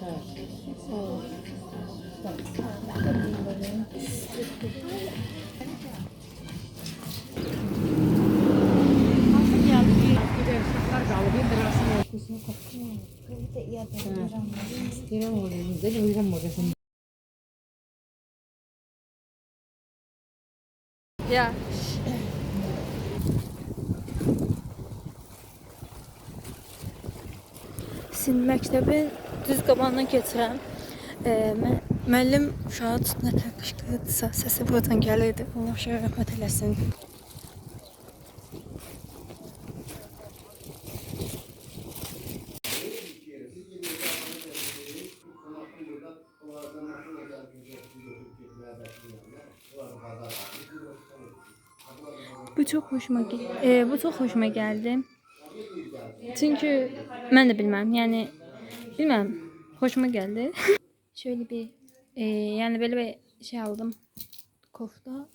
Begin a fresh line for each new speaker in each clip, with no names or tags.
Ha. Sağ ol. Bak. Ben de bunları. Nasıl geldi? Gider saklar kaldı. Bir derasını kusunu kapıyor.
Bir de iyi yapacağım.
İrem oluyor. Değil mi? İrem oluyor.
Ya. Şimdi məktəbin düz qabağından keçirəm. Müəllim uşağı nə qışqırdısa, səsi buradan gəlirdi. Allah uşağa rəhmət eləsin. Bu çox xoşuma gəldi. Çünkü mən də bilməm, yəni bilməm, xoşuma gəldi. Şöyle bir yani böyle bir şey aldım. Kofta.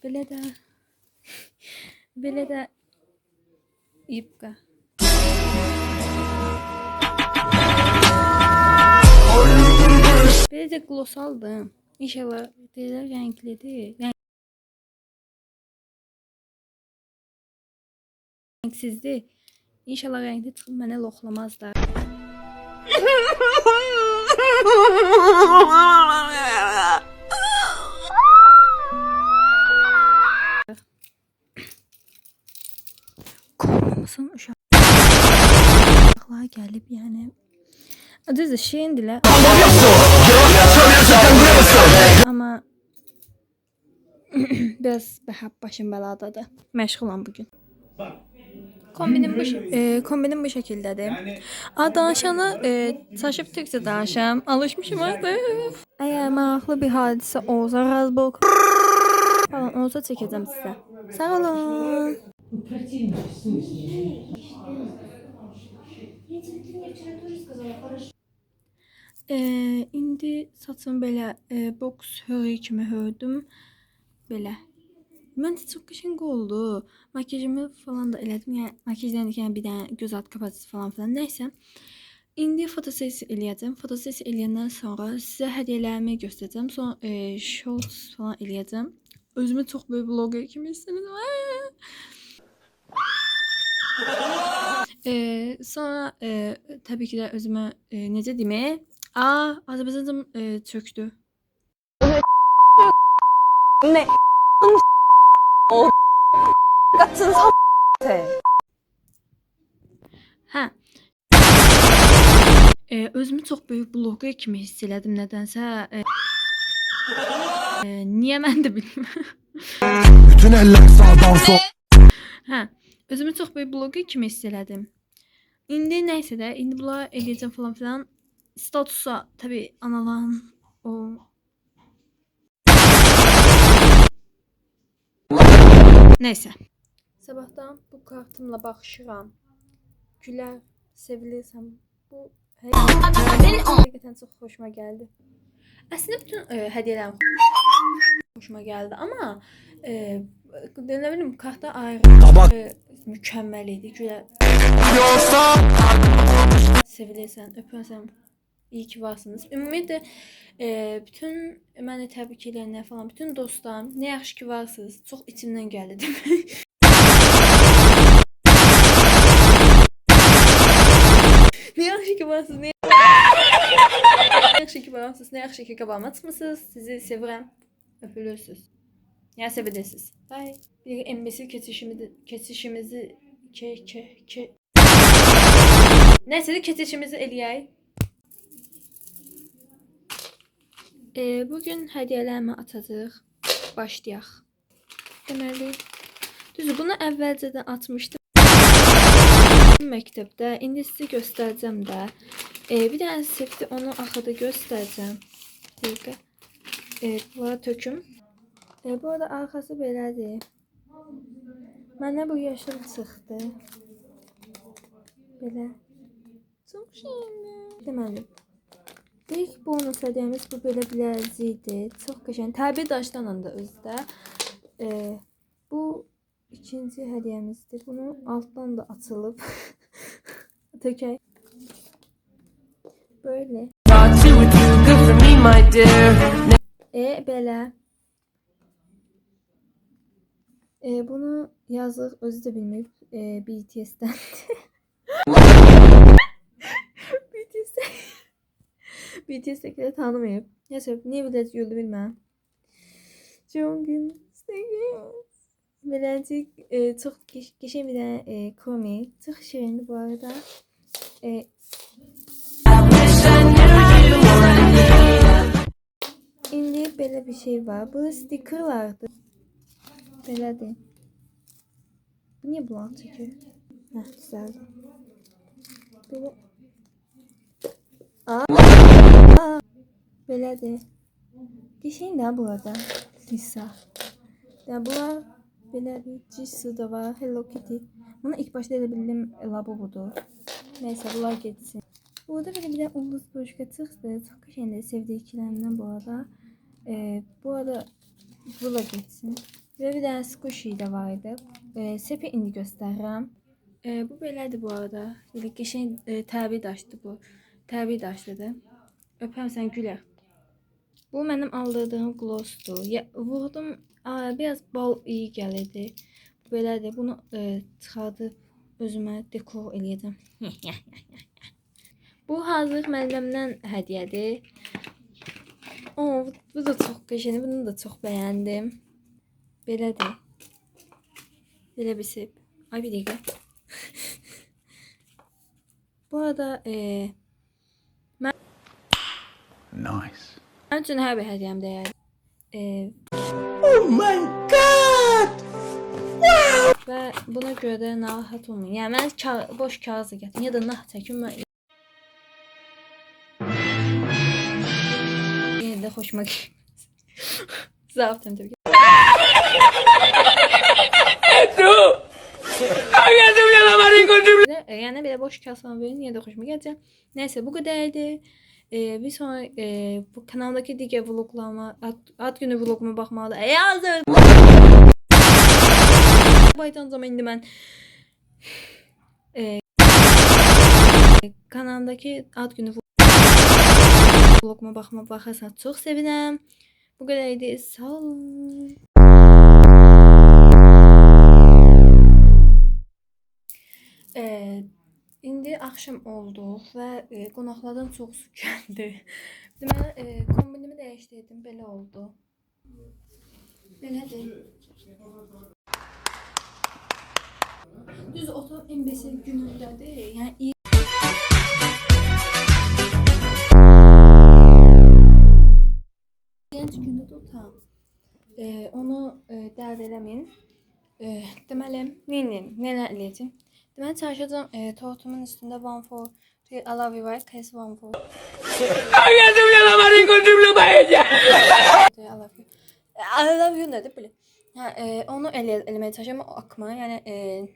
Böyle de yupka. Böyle de gloss aldım. İnşallah deyirlər renklidir. Renksizdir. İnşallah renkli çıxıb mənə loxlamazlar. Korkmasın uşaqlar gəlib, yəni. Düzdür, şirindirlər. Ama biraz başım beladadır. Məşğulam bugün. Kombinim bu şekildedir. Danışanı çaşıb Türkçe danışam. Alışmışım artık. Eğer maraqlı bir hadisə olsa, razbolka falan olsa çəkəcəm sizə. Sağ olun. İndi saçım belə boks hörü kimi hördüm. Belə. Məncə çox qəşəng oldu. Makyajımı falan da elədim. Yəni makyajdan yəni bir dənə göz alt qapatıcısı falan filan. Nəysə. İndi fotosesi eləyəcəm. Fotosesi eləyəndən sonra sizə hədiyyələrimi göstərəcəm. Sonra shorts falan eləyəcəm. Özümü çox böyük vlogger kimi hiss edirəm. Sonra tabii ki də özümə necə deyim? Azərbaycanım çöktü.
Ne? O 같은 사
Hə. Özümü çox böyük blogger kimi hiss elədim nədənsə. Niyə mən də bilmirəm. Bütün eller sağdan sol. Hə. Özümü çox böyük blogger kimi hiss elədim. İndi nəysə də, indi bunları eləyəcəm falan filan. Statusa tabii analarım o. Neyse. Sabahtan bu kartımla baxışıram. Gülər, sevilirsəm. Bu həqiqətən çox xoşuma gəldi. Əslində bütün hədiyyələrim xoşuma gəldi, amma nə bilim kartda ayrı mükəmməl idi. Gülər. Sevilirsən, öpürsən. İyi ki varsınız. Ümumiyyətlə bütün məni təbrik edənlər falan, bütün dostlarım, nə yaxşı ki varsınız. Çox içimdən gəldi demək. Ne yaxşı ki varsınız, ne yaxşı ki varsınız, ne yaxşı ki qabağıma çıxmısınız. Sizi sevirəm. Öpülürsünüz. Ya sevirsiniz. Bye. Bir embesil keçişimizi neyse de keçişimizi eləyək. Bugün hədiyyələrimi atacağıq. Başlayaq. Deməli, düzdür, bunu əvvəlcədən atmışdım. Məktəbdə. İndi sizə göstərəcəm də. Bir dənə sirtdi, onu axıda göstərəcəm. Dəqiqə. Bunlara töküm. Bu arada arxası belədir. Mənə bu yaşıl çıxdı. Belə. Çox şirindir. Deməli. İlk bonus hədiyəmiz bu belə bilərzikdir. Çox qəşəng. Təbii daşlarla da özdə. Bu ikinci hədiyəmizdir. Bunu altdan da açılıb. Tökək. Böyle.
my dear.
Belə. Bunu yazıq özü də bilməyib. BTS'dən. BTS'dəkiləri tanımayıb. Nəsə, niyə belə güldü bilməm. Jonghyun Beləncik çox qəşəng bir dənə komi. Çox şirindir bu arada. İndi belə bir şey var. Bu stikerlardır. Belədir. Bu niyə bulanıq çəkir? Hə, düzəldi. Belə. Belədir. Qəşəng də burada. Lisa. Yəni bunlar belədir. Jisoo da var. Hello Kitty. Bunu ilk başta elə bildim Labubudur. Neyse bunlar geçsin. Burada belə bir də ulduz bölüşkə çıxdı. Çox qəşəngdir. Sevdiklərimdən bu arada. Bu arada bula geçsin. Və bir dənə squishy də var idi. Sepi indi göstərirəm. Bu belədir bu arada. Belə qəşəng təbii daşdı bu. Təbii daşlıdır. Öpəm sən gülə. Bu mənim aldırdığım glossdur. Vurdum. Biraz bal iyi gəlirdi. Belədir. Bunu çıxardıb özümə dekor eləyəcəm. Bu hazır müəllimdən hədiyyədir. Bu da çox qəşəngdir. Bunu da çox bəyəndim. Belədir. Belə bir sep. Ay bir dəqiqə. Bu arada
Nice.
mənim üçün hər bir hədiyyəm dəyərli.
Oh my god!
Və buna görə də narahat olmayın. Yəni mən boş kağızla gətirin ya da nah çəkin. Yine də xoşuma gəlir. Zaten tabii ki. Yani bir de boş kağıt verin yine de hoşuma gelecek. Neyse bu kadardı. Bir sonra bu kanaldaki diğer vloglarıma ad günü vloguma bakmalı. Hazır. Baytan zaman indi ben kanaldaki ad günü vloguma bakarsan çok sevinirim. Bu kadardı. Sağ olun. İndi axşam oldu və qonaqlardan çoxsu gəldi. Deməli, kombinimi dəyişdirdim, belə oldu. Belədir. Düz otam MBS günündədir. Yəni genç gündədir otam. Onu dərd eləməyin. Deməli, nə eləyəcəm? Deməli, çalışacağım tortumun üstündə one for I love you var. Kes one for I love you nədir belə? Onu eləməyə çalışacağım akma. Yəni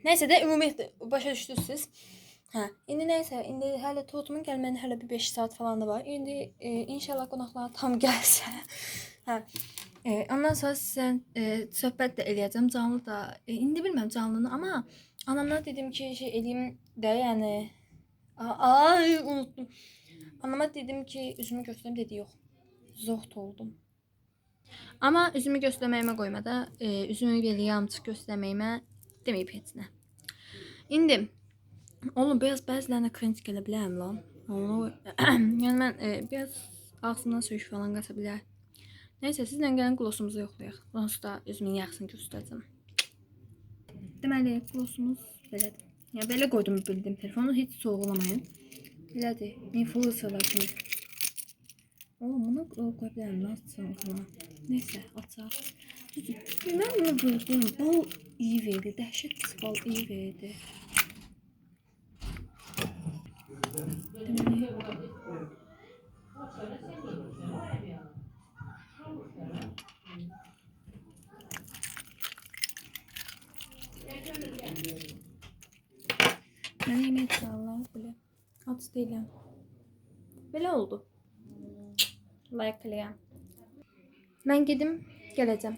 nəysə də ümumi başa düşdünüz. İndi nəysə, indi hələ tortumun gəlməyinə hələ bir 5 saat falan da var. İndi inşallah qonaqlar tam gəlsə. Ondan sonra sizə söhbət də eləyəcəm canlı da. İndi bilmirəm canlını amma anamdan dedim ki şey eləyim də yəni unuttum. Anama dedim ki üzümü göstərim dedi yox. Zoht oldum. Amma üzümü göstərməyimə qoymadı. Üzümü belə yamçıq göstərməyimə deməyib heç nə. İndi oğlum biraz bəzilərinə cringe gələ bilərəm lan. Yəni mən biraz ağzımdan söyüş falan qaça bilər. Neyse sizlə gəlin glossumuzu yoxlayaq. Onsuz da üzümün yaxşısını göstərəcəm. Deməli glossumuz belədir. Yəni belə qoydum bildim telefonu heç soğulamayın. Belədir. Influencerlar kimi. Oğlum bunu qoya bilərəm lan sonra. Neyse açaq. Mən bunu vurdum. Bal iyi verdi. Dəhşət bal iyi verdi. Deməli mən yemək çallar belə. Aç deyiləm. Belə oldu. Like eləyəm. Mən gedim, gələcəm.